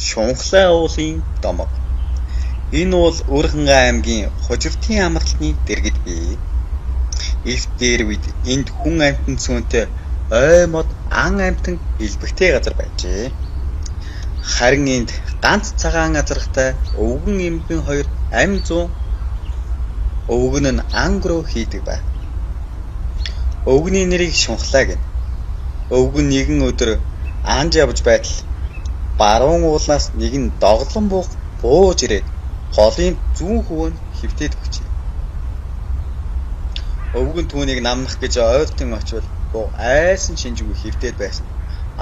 Шунхлай уулын домог. Энэ уул Өрхөнгай аймгийн Хуживтын амралтын дэргэд бий. Илт дээр үед энд хүн амьтан цөөнтэй ой мод ан амьтан илбэгтэй газар байжээ. Харин энд ганц цагаан азаргатай өвгөн эмгэн хоёр амь зүүн өвгөн нь анг руу хийдэг байв. Өвгөний нэрийг Шунхлай гэнэ. Өвгөн нэгэн өдөр анж явж байтал баруун уулнаас нэгэн доглон бууж ирээд голын зүүн хөвөнд хөвтөд өгчээ. Өвгөн түүнийг намнах гэж ойртон очвол буу айсан шинжгүй хөвтөд байсан.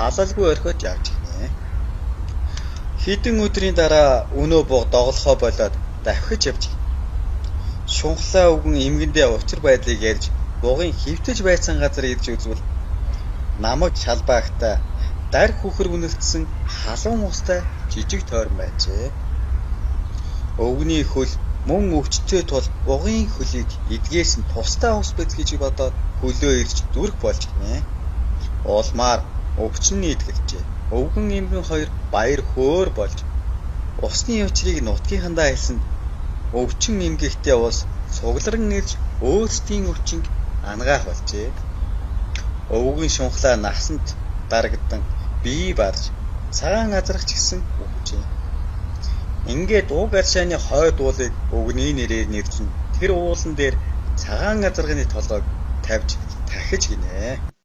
Алалгүй орхиод явж гинэ. Хэдэн өдрийн дараа өнөө буу доглохоо болоод давхиж явж гинэ. Шунхлай өвгөн эмгэндээ учир байдлыг ярьж буугийн хөвтөж байсан газар ирж үзвэл намайг шалбаагтаа дар хүүхэр үнэлтсэн халуун устай жижиг тойрон байжээ. Өвгөний хөл мөн өвчтөе тул угын хөлийг эдгээс нь тустай ус биз гэж бодоод хөлөө ирж дүрх болж гинэ. Улмаар өвчин нийтгэлжээ. Өвгөн эмгэн хоёр баяр хөөр болж усны учрыг нутгийнхандаа хэлсэнд өвчин эмгэгтэй ус цугларан ирж өөрсдийн өвчинг ангаах болжээ. Өвгөн Шунхлай насанд дарагдан бие барж цагаан азаргач гисэн өгчээ. Ингээд уг аршааны хойд уулыг өвгөний нэрээр нэрлэн тэр уулан дээр цагаан азарганы толгойг тавьж тахиж гинэ.